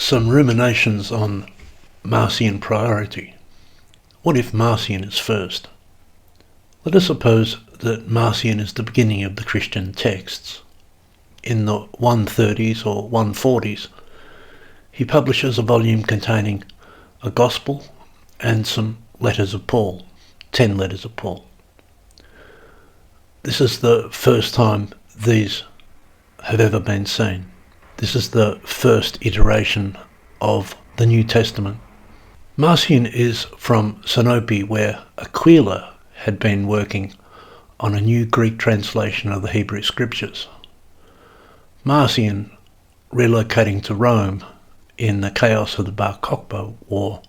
Some ruminations on Marcion priority. What if Marcion is first? Let us suppose that Marcion is the beginning of the Christian texts. In the 130s or 140s, he publishes a volume containing a Gospel and some letters of Paul, 10 letters of Paul. This is the first time these have ever been seen. This is the first iteration of the New Testament. Marcion is from Sinope, where Aquila had been working on a new Greek translation of the Hebrew Scriptures. Marcion, relocating to Rome in the chaos of the Bar Kokhba War,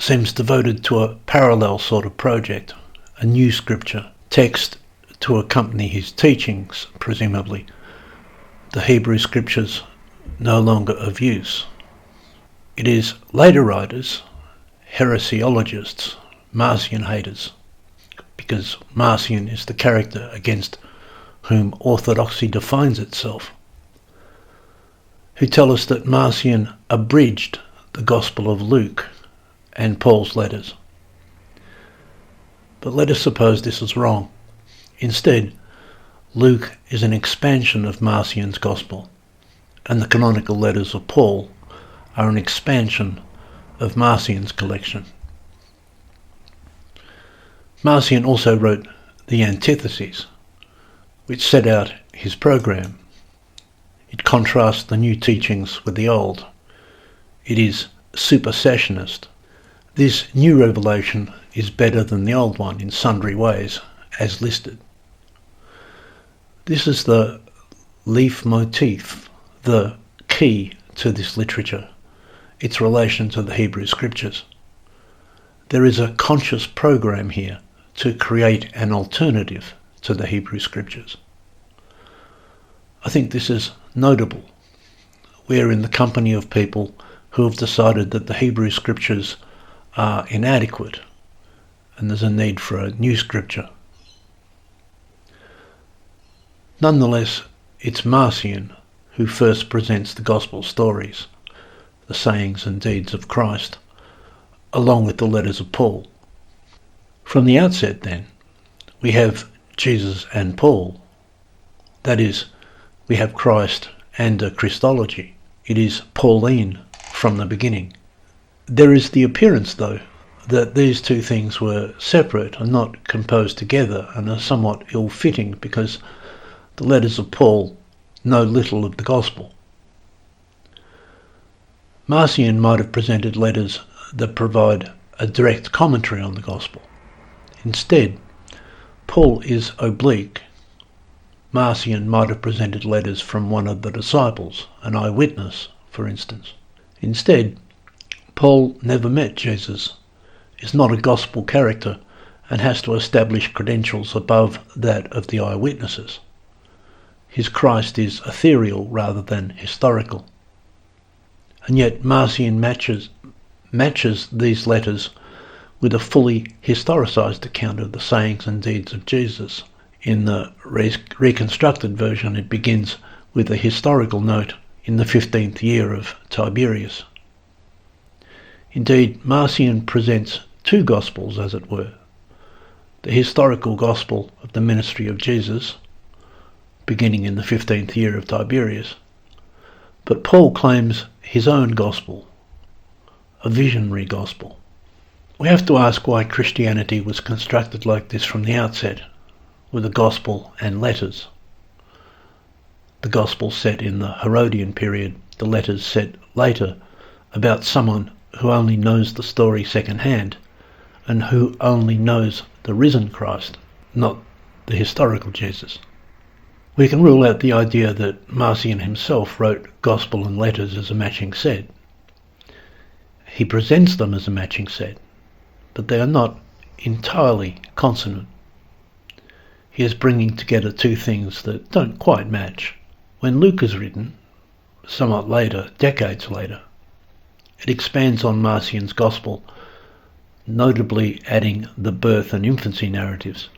seems devoted to a parallel sort of project, a new scripture text to accompany his teachings, presumably. The Hebrew Scriptures no longer of use. It is later writers, heresiologists, Marcion haters, because Marcion is the character against whom orthodoxy defines itself, who tell us that Marcion abridged the Gospel of Luke and Paul's letters. But let us suppose this is wrong. Instead, Luke is an expansion of Marcion's Gospel, and the canonical letters of Paul are an expansion of Marcion's collection. Marcion also wrote the Antitheses, which set out his program. It contrasts the new teachings with the old. It is supersessionist. This new revelation is better than the old one in sundry ways, as listed. This is the leitmotif, the key to this literature, its relation to the Hebrew Scriptures. There is a conscious program here to create an alternative to the Hebrew Scriptures. I think this is notable. We are in the company of people who have decided that the Hebrew Scriptures are inadequate and there's a need for a new scripture. Nonetheless, it's Marcion who first presents the Gospel stories, the sayings and deeds of Christ, along with the letters of Paul. From the outset, then, we have Jesus and Paul. That is, we have Christ and a Christology. It is Pauline from the beginning. There is the appearance, though, that these two things were separate and not composed together, and are somewhat ill-fitting because the letters of Paul know little of the Gospel. Marcion might have presented letters that provide a direct commentary on the Gospel. Instead, Paul is oblique. Marcion might have presented letters from one of the disciples, an eyewitness, for instance. Instead, Paul never met Jesus, is not a Gospel character, and has to establish credentials above that of the eyewitnesses. His Christ is ethereal rather than historical. And yet Marcion matches these letters with a fully historicised account of the sayings and deeds of Jesus. In the reconstructed version, it begins with a historical note in the 15th year of Tiberius. Indeed, Marcion presents two Gospels, as it were. The historical Gospel of the ministry of Jesus, beginning in the 15th year of Tiberius, but Paul claims his own Gospel, a visionary Gospel. We have to ask why Christianity was constructed like this from the outset, with a Gospel and letters. The Gospel set in the Herodian period, the letters set later, about someone who only knows the story second-hand, and who only knows the risen Christ, not the historical Jesus. We can rule out the idea that Marcion himself wrote Gospel and letters as a matching set. He presents them as a matching set, but they are not entirely consonant. He is bringing together two things that don't quite match. When Luke is written, somewhat later, decades later, it expands on Marcion's Gospel, notably adding the birth and infancy narratives,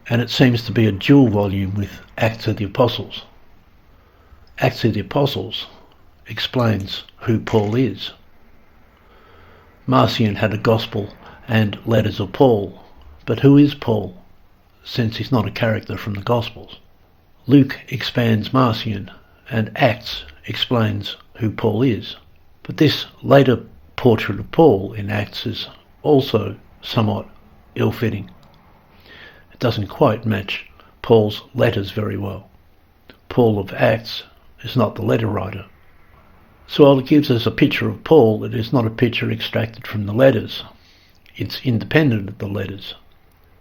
and it seems to be a dual volume with Acts of the Apostles. Acts of the Apostles explains who Paul is. Marcion had a Gospel and letters of Paul, but who is Paul, since he's not a character from the Gospels? Luke expands Marcion, and Acts explains who Paul is. But this later portrait of Paul in Acts is also somewhat ill-fitting. It doesn't quite match Paul's letters very well. Paul of Acts is not the letter writer. So while it gives us a picture of Paul, it is not a picture extracted from the letters. It's independent of the letters.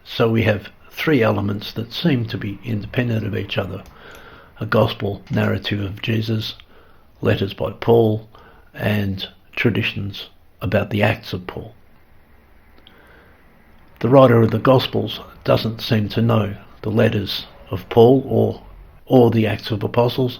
So we have three elements that seem to be independent of each other: a gospel narrative of Jesus, letters by Paul, and traditions about the Acts of Paul. The writer of the Gospels doesn't seem to know the letters of Paul or the Acts of Apostles.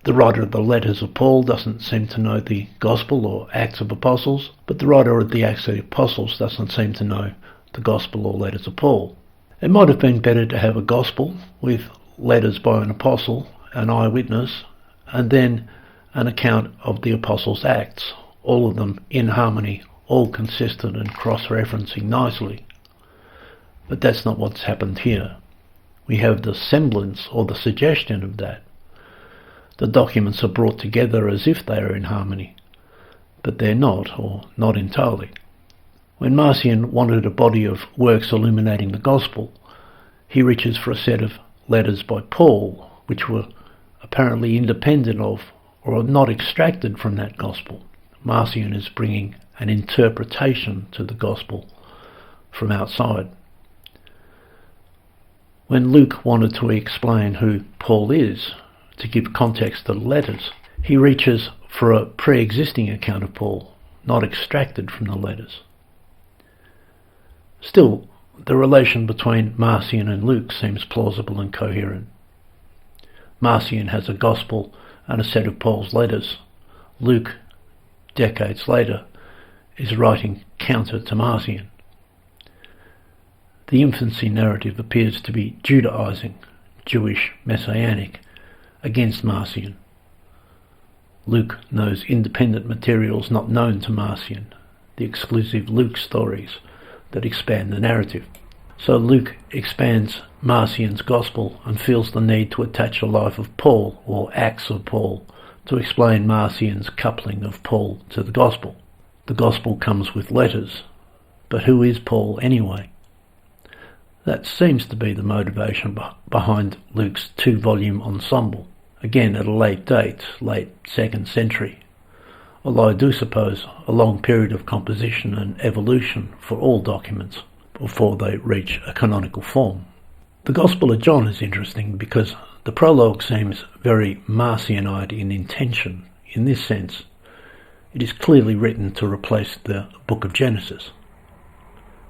The writer of the letters of Paul doesn't seem to know the Gospel or Acts of Apostles, but the writer of the Acts of the Apostles doesn't seem to know the Gospel or letters of Paul. It might have been better to have a Gospel with letters by an apostle, an eyewitness, and then an account of the apostles' acts, all of them in harmony, all consistent and cross-referencing nicely. But that's not what's happened here. We have the semblance or the suggestion of that. The documents are brought together as if they are in harmony, but they're not, or not entirely. When Marcion wanted a body of works illuminating the Gospel, he reaches for a set of letters by Paul, which were apparently independent of or not extracted from that Gospel. Marcion is bringing an interpretation to the Gospel from outside. When Luke wanted to explain who Paul is, to give context to the letters, he reaches for a pre-existing account of Paul, not extracted from the letters. Still, the relation between Marcion and Luke seems plausible and coherent. Marcion has a Gospel and a set of Paul's letters. Luke, decades later, is writing counter to Marcion. The infancy narrative appears to be Judaizing, Jewish, Messianic, against Marcion. Luke knows independent materials not known to Marcion, the exclusive Luke stories that expand the narrative. So Luke expands Marcion's Gospel and feels the need to attach a life of Paul, or Acts of Paul, to explain Marcion's coupling of Paul to the Gospel. The Gospel comes with letters, but who is Paul anyway? That seems to be the motivation behind Luke's two-volume ensemble, again at a late date, late 2nd century, although I do suppose a long period of composition and evolution for all documents before they reach a canonical form. The Gospel of John is interesting because the prologue seems very Marcionite in intention. In this sense, it is clearly written to replace the book of Genesis.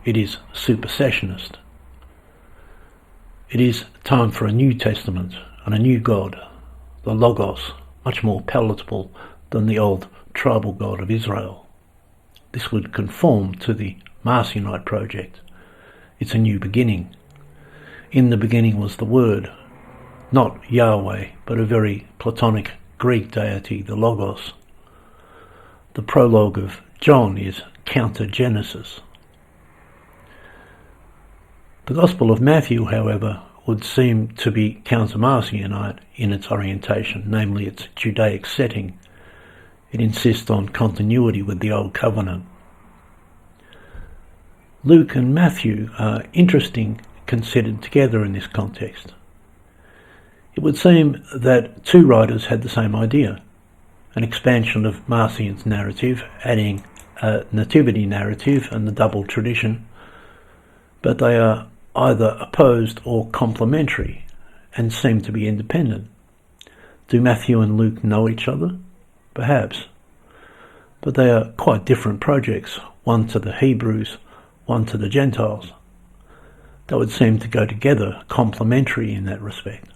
It is supersessionist. It is time for a New Testament and a new God, the Logos, much more palatable than the old tribal God of Israel. This would conform to the Marcionite project. It's a new beginning. In the beginning was the Word, not Yahweh, but a very Platonic Greek deity, the Logos. The prologue of John is counter-Genesis. The Gospel of Matthew, however, would seem to be counter-Marcionite in its orientation, namely its Judaic setting. It insists on continuity with the Old Covenant. Luke and Matthew are interesting considered together in this context. It would seem that two writers had the same idea, an expansion of Marcion's narrative, adding a nativity narrative and the double tradition, but they are either opposed or complementary and seem to be independent. Do Matthew and Luke know each other? Perhaps. But they are quite different projects, one to the Hebrews, one to the Gentiles. They would seem to go together, complementary in that respect.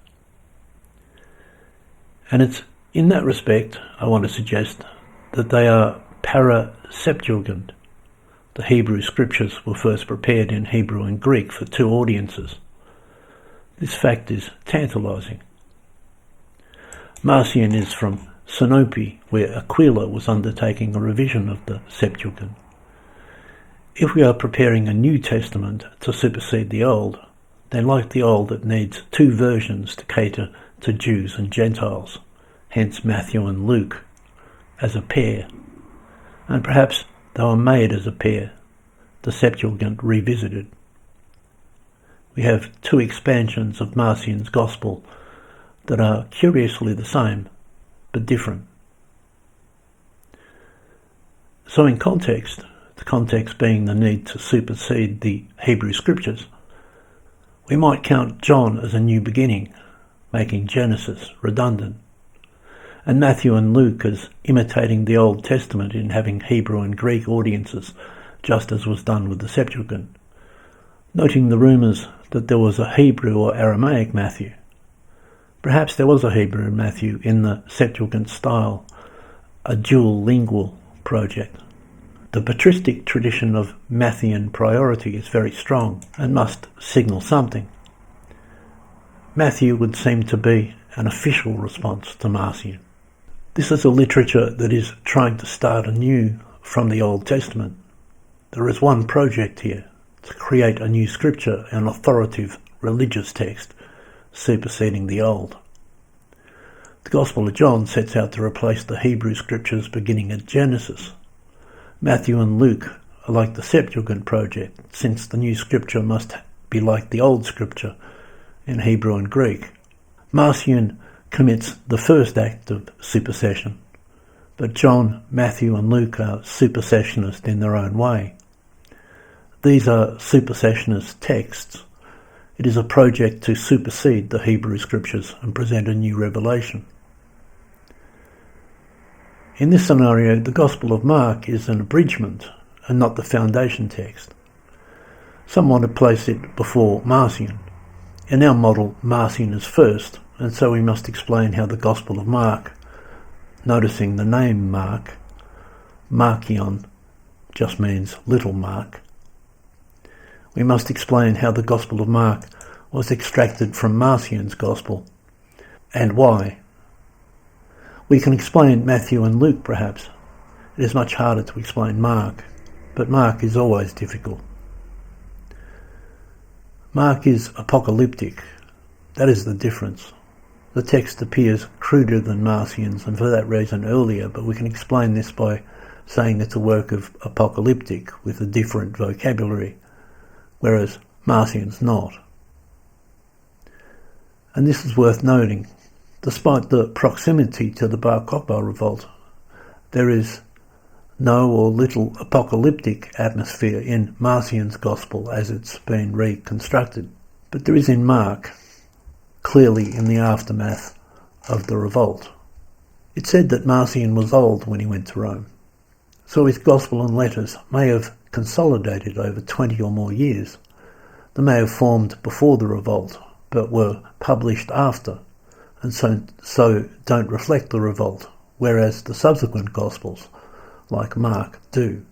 And it's in that respect I want to suggest that they are para-Septuagint. The Hebrew scriptures were first prepared in Hebrew and Greek for two audiences. This fact is tantalizing. Marcion is from Sinope, where Aquila was undertaking a revision of the Septuagint. If we are preparing a New Testament to supersede the Old, then like the Old it needs two versions to cater to Jews and Gentiles, hence Matthew and Luke as a pair, and perhaps they were made as a pair, the Septuagint revisited. We have two expansions of Marcion's Gospel that are curiously the same, but different. So in context, the context being the need to supersede the Hebrew Scriptures, we might count John as a new beginning, making Genesis redundant, and Matthew and Luke as imitating the Old Testament in having Hebrew and Greek audiences, just as was done with the Septuagint, noting the rumours that there was a Hebrew or Aramaic Matthew. Perhaps there was a Hebrew Matthew in the Septuagint style, a dual lingual project. The patristic tradition of Matthean priority is very strong and must signal something. Matthew would seem to be an official response to Marcion. This is a literature that is trying to start anew from the Old Testament. There is one project here, to create a new scripture, an authoritative religious text, superseding the Old. The Gospel of John sets out to replace the Hebrew Scriptures beginning at Genesis. Matthew and Luke are like the Septuagint project, since the new scripture must be like the Old Scripture in Hebrew and Greek. Marcion commits the first act of supersession, but John, Matthew and Luke are supersessionist in their own way. These are supersessionist texts. It is a project to supersede the Hebrew Scriptures and present a new revelation. In this scenario, the Gospel of Mark is an abridgment and not the foundation text. Some want to place it before Marcion. In our model, Marcion is first, and so we must explain how the Gospel of Mark, noticing the name Mark, Marcion just means little Mark. We must explain how the Gospel of Mark was extracted from Marcion's Gospel, and why. We can explain Matthew and Luke, perhaps. It is much harder to explain Mark, but Mark is always difficult. Mark is apocalyptic. That is the difference. The text appears cruder than Marcion's, and for that reason earlier, but we can explain this by saying it's a work of apocalyptic with a different vocabulary, whereas Marcion's not. And this is worth noting. Despite the proximity to the Bar Kokhba revolt, there is no or little apocalyptic atmosphere in Marcion's Gospel as it's been reconstructed. But there is in Mark, clearly in the aftermath of the revolt. It said that Marcion was old when he went to Rome, so his Gospel and letters may have consolidated over 20 or more years. They may have formed before the revolt, but were published after, and so don't reflect the revolt, whereas the subsequent Gospels, like Mark, do.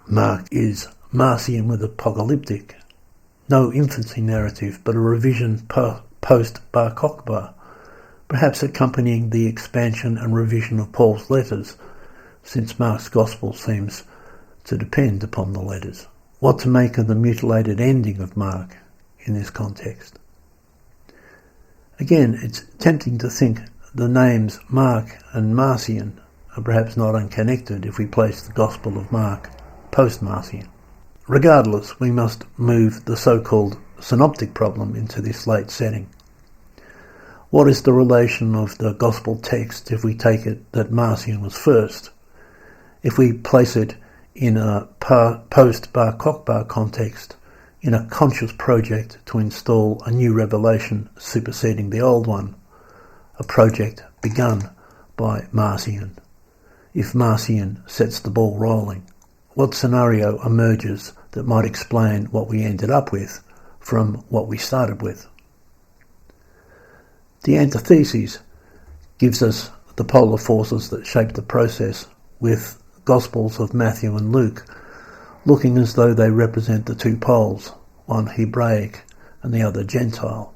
Mark is Marcion with apocalyptic, no infancy narrative, but a revision post-Bar Kokhba, perhaps accompanying the expansion and revision of Paul's letters, since Mark's Gospel seems to depend upon the letters. What to make of the mutilated ending of Mark in this context? Again, it's tempting to think the names Mark and Marcion are perhaps not unconnected if we place the Gospel of Mark post-Marcion. Regardless, we must move the so-called synoptic problem into this late setting. What is the relation of the Gospel text if we take it that Marcion was first? If we place it in a post-Bar Kokhba context, in a conscious project to install a new revelation superseding the old one, a project begun by Marcion. If Marcion sets the ball rolling, what scenario emerges that might explain what we ended up with from what we started with? The antithesis gives us the polar forces that shape the process, with Gospels of Matthew and Luke looking as though they represent the two poles, one Hebraic and the other Gentile.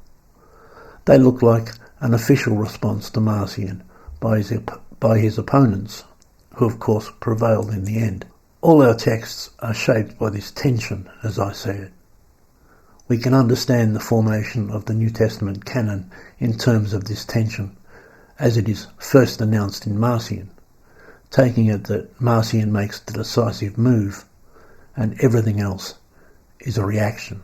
They look like an official response to Marcion by his by his opponents, who of course prevailed in the end. All our texts are shaped by this tension, as I see it. We can understand the formation of the New Testament canon in terms of this tension, as it is first announced in Marcion, taking it that Marcion makes the decisive move and everything else is a reaction.